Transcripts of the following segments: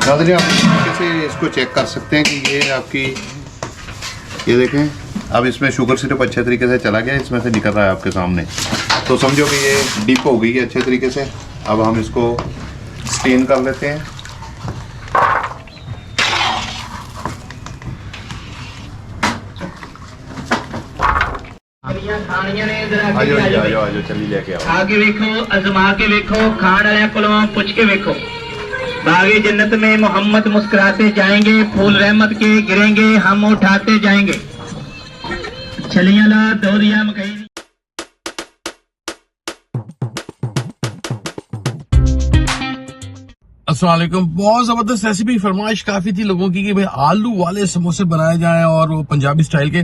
नाज़रीन आप इस तरीके से इसको चेक कर सकते हैं कि ये आपकी, ये देखें अब इसमें शुगर सिरप अच्छे तरीके से चला गया, इसमें से निकल रहा है आपके सामने। तो समझो कि ये डिप हो गई है अच्छे तरीके से। अब हम इसको स्टेन कर लेते हैं। चलिए लेके आओ। आगे देखो, अजमा के देखो, खाण वाले कोलों पूछ के देखो। बागे जन्नत में मोहम्मद मुस्कुराते जाएंगे, फूल रहमत के गिरेंगे, हम उठाते जाएंगे। चलिए ला दौरिया मकई। अस्सलाम वालेकुम। बहुत जबरदस्त रेसिपी फरमाइश काफी थी लोगों की कि भाई आलू वाले समोसे बनाए जाएं और वो पंजाबी स्टाइल के।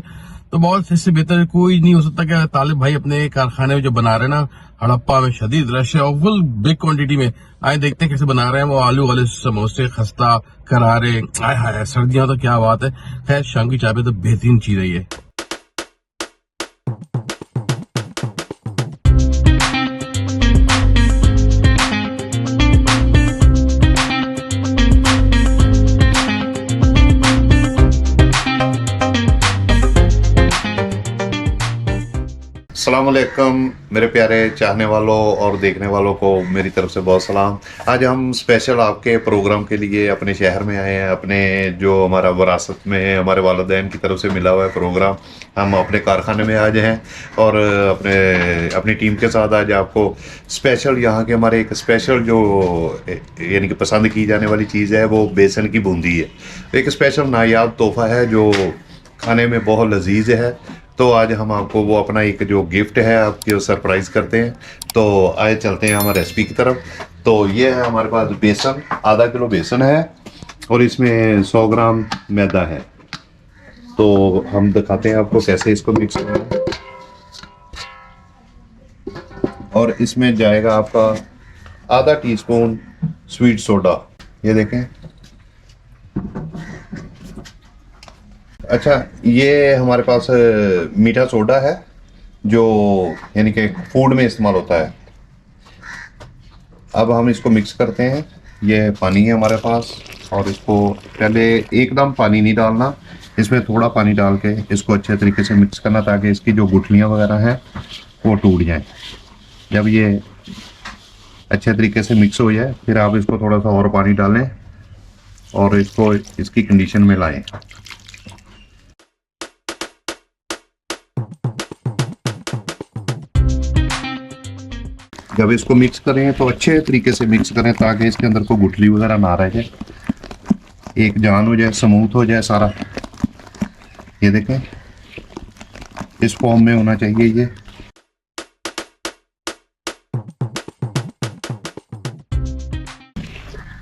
तो बहुत इससे बेहतर कोई नहीं हो सकता कि तालिब भाई अपने कारखाने में जो बना रहे हैं ना, हड़प्पा में शदीद रश है और फुल बिग क्वांटिटी में। आए देखते हैं कैसे बना रहे हैं वो आलू वाले समोसे, खस्ता करारे। आय हाय सर्दियां तो क्या बात है। खैर शाम की चाय पे तो बेहतरीन चीज है ये। अस्सलाम वालेकुम मेरे प्यारे चाहने वालों और देखने वालों को मेरी तरफ से बहुत सलाम। आज हम स्पेशल आपके प्रोग्राम के लिए अपने शहर में आए हैं। अपने जो हमारा विरासत में है, हमारे वालिदैन की तरफ से मिला हुआ है प्रोग्राम, हम अपने कारखाने में आज हैं और अपनी टीम के साथ आज आपको स्पेशल यहाँ के हमारे एक स्पेशल जो यानी कि पसंद की जाने वाली चीज़ है वो बेसन की बूंदी है। एक स्पेशल नायाब तोहफ़ा है जो खाने में बहुत लजीज है। तो आज हम आपको वो अपना एक जो गिफ्ट है आपकी सरप्राइज़ करते हैं। तो आए चलते हैं हमारे रेसिपी की तरफ। तो ये है हमारे पास बेसन, आधा किलो बेसन है और इसमें 100 ग्राम मैदा है। तो हम दिखाते हैं आपको कैसे इसको मिक्स करना है। और इसमें जाएगा आपका आधा टीस्पून स्वीट सोडा, ये देखें। अच्छा, ये हमारे पास मीठा सोडा है जो यानी कि फूड में इस्तेमाल होता है। अब हम इसको मिक्स करते हैं। ये पानी है हमारे पास और इसको पहले एकदम पानी नहीं डालना, इसमें थोड़ा पानी डाल के इसको अच्छे तरीके से मिक्स करना ताकि इसकी जो गुठलियाँ वगैरह हैं वो टूट जाएं। जब ये अच्छे तरीके से मिक्स हो जाए फिर आप इसको थोड़ा सा और पानी डालें और इसको इसकी कंडीशन में लाएं। जब इसको मिक्स करें तो अच्छे तरीके से मिक्स करें ताकि इसके अंदर कोई गुठली वगैरह ना रह जाए, एक जान हो जाए, स्मूथ हो जाए सारा। ये देखें इस फॉर्म में होना चाहिए।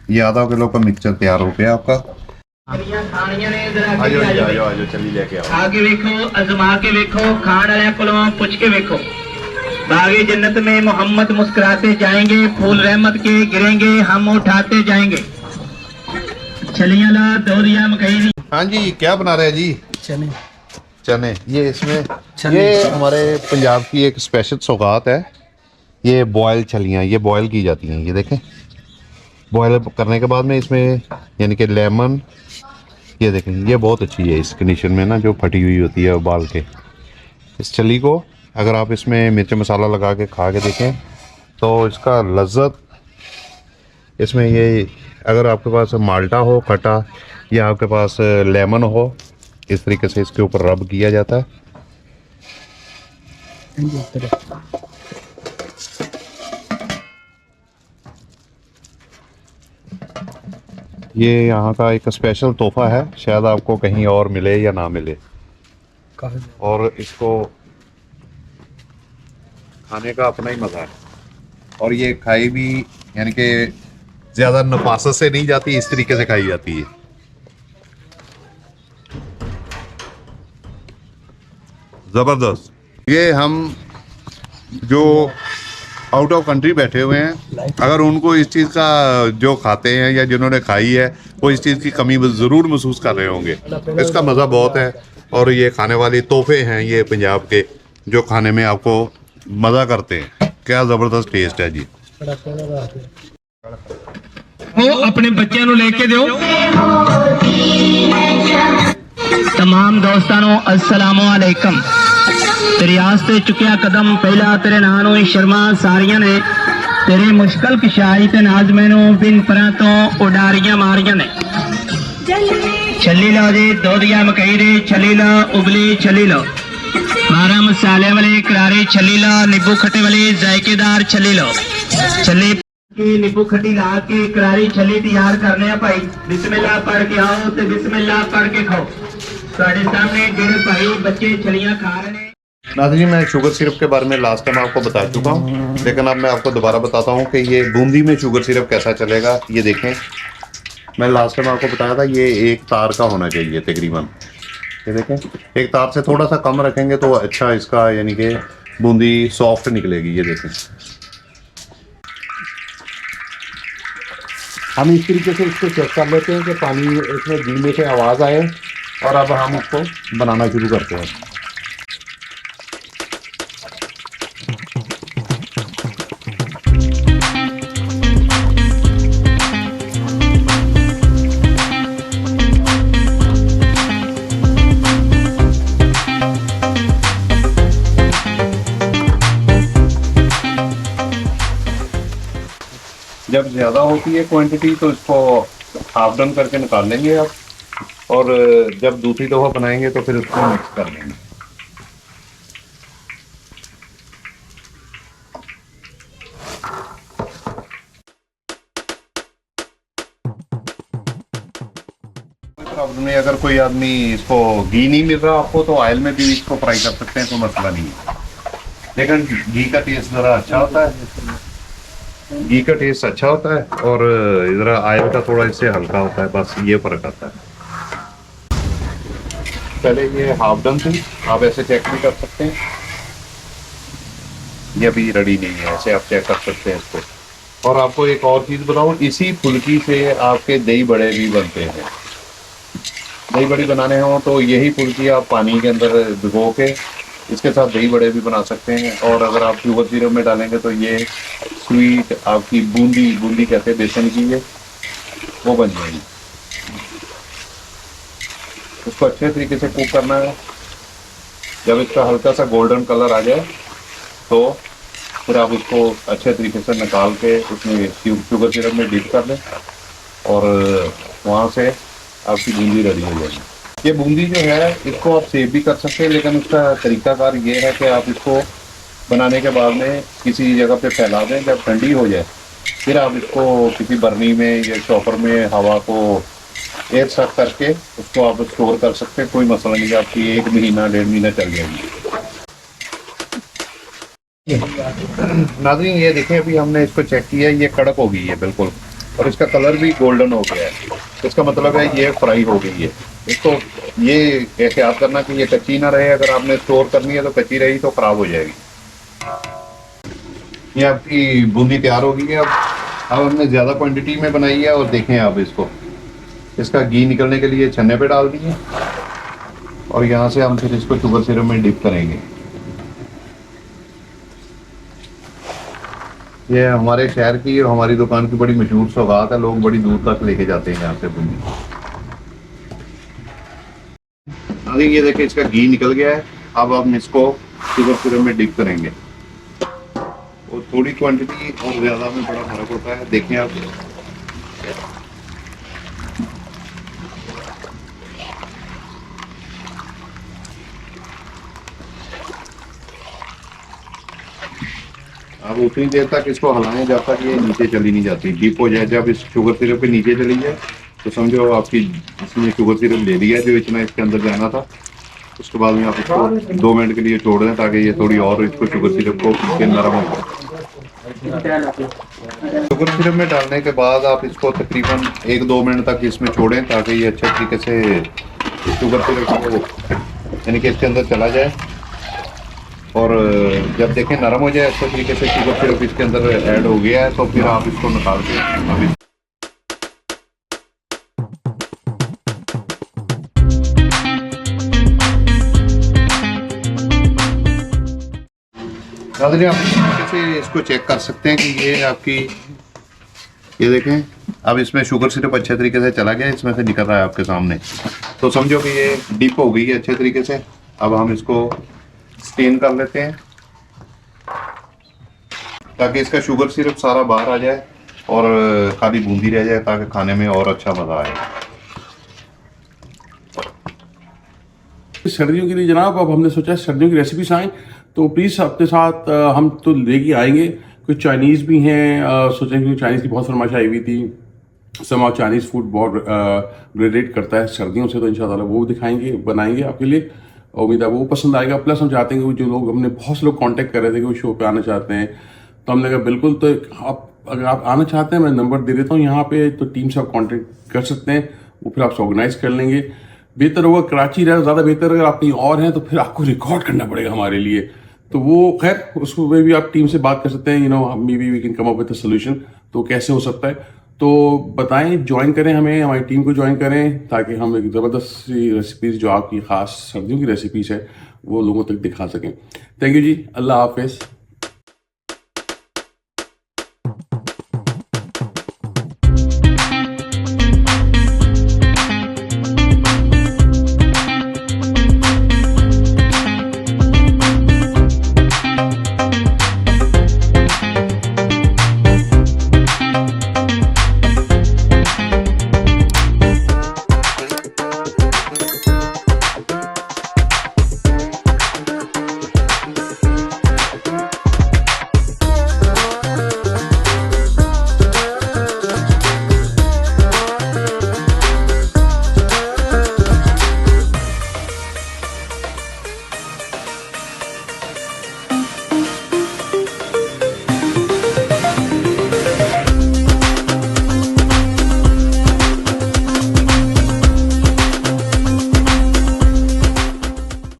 ये आधा किलो का मिक्सचर तैयार हो गया आपका। आजो चलिए लेके आओ। आगे देखो, अजमा के देखो, खाण वाले कोलों पूछ के देखो। बागे जन्नत में मोहम्मद मुस्कुराते जाएंगे, फूल रहमत के गिरेंगे, हम उठाते जाएंगे। चलिए ला दौरिया मकई। हाँ जी, क्या बना रहे हैं जी? चने। चने, ये इसमें ये हमारे पंजाब की एक स्पेशल सौगात है। ये बॉयल छलियाँ, ये बॉयल की जाती हैं। ये देखें, बॉयल करने के बाद में इसमें यानी कि लेमन, ये देखें ये बहुत अच्छी है इस कंडीशन में ना, जो फटी हुई होती है उबाल के। इस छली को अगर आप इसमें मिर्च मसाला लगा के खा के देखें तो इसका लज्जत, इसमें ये अगर आपके पास माल्टा हो खट्टा या आपके पास लेमन हो, इस तरीके से इसके ऊपर रब किया जाता है। ये यहाँ का एक स्पेशल तोहफा है, शायद आपको कहीं और मिले या ना मिले। और इसको खाने का अपना ही मज़ा है। और ये खाई भी यानी कि ज़्यादा नफासत से नहीं जाती, इस तरीके से खाई जाती है। ज़बरदस्त। ये हम जो आउट ऑफ कंट्री बैठे हुए हैं, अगर उनको इस चीज़ का जो खाते हैं या जिन्होंने खाई है वो इस चीज़ की कमी ज़रूर महसूस कर रहे होंगे। इसका मज़ा बहुत है और ये खाने वाले तोहफे हैं ये पंजाब के, जो खाने में आपको मज़ा करते हैं। क्या ज़बरदस्त टेस्ट है जी। ਉਹ ਆਪਣੇ ਬੱਚਿਆਂ ਨੂੰ ਲੈ ਕੇ ਦਿਓ। तमाम दोस्तों ਨੂੰ अस्सलामु अलैकुम। तेरी आस्ते चुकिया कदम पहला तेरे नां ਨੂੰ ਹੀ ਸ਼ਰਮਾ ਸਾਰੀਆਂ ਨੇ। तेरे मुश्किल किशाई ते नाज़मे ਨੂੰ बिन परां ਤੋਂ ਉਡਾਰੀਆਂ ਮਾਰੀਆਂ ਨੇ। ਛੱਲੀ लो जी दोधिया मकई रे छली लो उबली छली लो। 12 मसाले वाले करारे छली लो। नींबू खट्टे वाले जायकेदार छली लो। छली की नींबू खट्टी ला के करारी छली तैयार करने आ भाई। बिस्मिल्लाह पढ़ के आओ ते बिस्मिल्लाह पढ़ के खाओ। ਤੁਹਾਡੇ सामने जेड़े भाई बच्चे छलियां खा रहे हैं। नाज़रीन जी, मैं शुगर सिरप के बारे में लास्ट टाइम आपको बता चुका हूँ, लेकिन अब मैं आपको दोबारा बताता हूँ कि ये बूंदी में शुगर सिरप कैसा चलेगा। ये देखें, मैं लास्ट टाइम आपको बताया था ये एक तार का होना चाहिए तकरीबन। ये देखें, एक तार से थोड़ा सा कम रखेंगे तो अच्छा इसका यानी कि बूंदी सॉफ्ट निकलेगी। ये देखें, हम इस तरीके से इसको चेक कर लेते हैं कि पानी इसमें गीले से आवाज़ आए, और अब हम उसको बनाना शुरू करते हैं। जब ज़्यादा होती है क्वांटिटी तो इसको हाफ डन करके निकाल लेंगे आप, और जब दूसरी दफ़ा बनाएंगे तो फिर उसको मिक्स कर लेंगे। प्रॉब्लम नहीं, अगर कोई आदमी इसको घी नहीं मिल रहा आपको तो ऑयल में भी इसको फ्राई कर सकते हैं, तो मसला नहीं है। लेकिन घी का टेस्ट ज़रा अच्छा होता है, घी का टेस्ट अच्छा होता है, और इधर ऑयल का थोड़ा इससे हल्का होता है, बस ये फ़र्क आता है। पहले ये हाफ डन थी, आप ऐसे चेक भी कर सकते हैं। ये अभी रेडी नहीं है, ऐसे आप चेक कर सकते हैं इसको। और आपको एक और चीज़ बताऊँ, इसी फुल्की से आपके दही बड़े भी बनते हैं। दही बड़ी बनाने हो तो यही फुल्की आप पानी के अंदर भिगो के इसके साथ दही बड़े भी बना सकते हैं। और अगर आप शुगर सिरप में डालेंगे तो ये स्वीट आपकी बूंदी कहते हैं बेसन की, ये वो बन जाएगी। उसको अच्छे तरीके से कुक करना है। जब इसका हल्का सा गोल्डन कलर आ जाए तो फिर आप इसको अच्छे तरीके से निकाल के उसमें शुगर सिरप में डिप कर लें, और वहाँ से आपकी बूंदी रेडी हो जाएगी। ये बूंदी जो है इसको आप सेव भी कर सकते हैं, लेकिन उसका तरीकाकार ये है कि आप इसको बनाने के बाद में किसी जगह पे फैला दें। जब ठंडी हो जाए फिर आप इसको किसी बर्नी में या चॉपर में हवा को एयर सक करके उसको आप स्टोर कर सकते हैं, कोई मसला नहीं है। आपकी 1 महीना 1.5 महीना चल जाएगी। नाज़रीन, ये देखें, अभी हमने इसको चेक किया, ये कड़क हो गई है बिल्कुल, और इसका कलर भी गोल्डन हो गया है। इसका मतलब है ये फ्राई हो गई है। इसको ये एहतियात करना कि ये कच्ची ना रहे। अगर आपने स्टोर करनी है तो कच्ची रही तो ख़राब हो जाएगी। ये आपकी बूंदी तैयार हो गई है। अब हमने ज़्यादा क्वांटिटी में बनाई है, और देखें आप इसको, इसका घी निकलने के लिए छन्ने पे डाल दिए, और यहाँ से हम फिर इसको शुगर सिरप में डिप करेंगे। ये हमारे शहर की और हमारी दुकान की बड़ी मशहूर सौगात है, लोग बड़ी दूर तक लेके जाते हैं यहाँ से बूंदी। अभी ये देखिए, इसका घी निकल गया है। अब हम इसको शुगर सिरप में डिप करेंगे, और थोड़ी क्वांटिटी और ज़्यादा में बड़ा फर्क होता है। देखें आप, अब उतनी देर तक इसको हिलाएं जब तक ये नीचे चली नहीं जाती, डीप हो जाए। जब इस शुगर सिरप के नीचे चली जाए तो समझो आपकी इसने शुगर सिरप ले लिया जो इतना इसके अंदर जाना था। उसके बाद में आप इसको 2 मिनट के लिए छोड़ दें ताकि ये थोड़ी और इसको शुगर सिरप को के नरम हो जाए। शुगर सिरप में डालने के बाद आप इसको तकरीबन 1-2 मिनट तक इसमें छोड़ें ताकि ये अच्छे तरीके से शुगर सिरप को यानी कि इसके अंदर चला जाए। और जब देखें नरम हो जाए अच्छे तरीके से शुगर सिरप इसके अंदर ऐड हो गया है तो फिर आप इसको निकाल के अभी आप इस तरीके से इसको चेक कर सकते हैं कि ये आपकी ये देखें अब इसमें शुगर सिरप अच्छे तरीके से चला गया, इसमें से निकल रहा है आपके सामने। तो समझो कि ये डिप हो गई है अच्छे तरीके से। अब हम इसको स्टेन कर लेते हैं ताकि इसका शुगर सिरप सारा बाहर आ जाए और खाली बूंदी रह जाए, ताकि खाने में और अच्छा मज़ा आए। सर्दियों के लिए जनाब अब हमने सोचा सर्दियों की रेसिपीज आएँ तो प्लीज़ अपने साथ हम तो लेके आएंगे। कुछ चाइनीज़ भी हैं, सोचेंगे कि चाइनीज़ की बहुत फरमाइश आई हुई थी। समा चाइनीज़ फूड बहुत रिलेट करता है सर्दियों से, तो इंशाल्लाह वो दिखाएंगे, बनाएंगे आपके लिए। उम्मीद है वो पसंद आएगा। प्लस हम चाहते हैं कि जो लोग, हमने बहुत से लोग कांटेक्ट कर रहे थे कि वो शो पे आना चाहते हैं, तो हमने कहा बिल्कुल, तो आप अगर आप आना चाहते हैं मैं नंबर दे देता हूँ यहाँ पे, तो टीम से आप कांटेक्ट कर सकते हैं, वो फिर आपसे ऑर्गेनाइज कर लेंगे। बेहतर होगा कराची रहे ज़्यादा बेहतर। अगर आप कहीं और हैं तो फिर आपको रिकॉर्ड करना पड़ेगा हमारे लिए, तो वो खैर उसको भी आप टीम से बात कर सकते हैं। Maybe we can come up with a solution, तो कैसे हो सकता है तो बताएं, ज्वाइन करें हमें, हमारी टीम को ज्वाइन करें, ताकि हम एक ज़बरदस्त सी रेसिपीज़ जो आपकी ख़ास सर्दियों की रेसिपीज़ है वो लोगों तक दिखा सकें। थैंक यू जी, अल्लाह हाफिज़।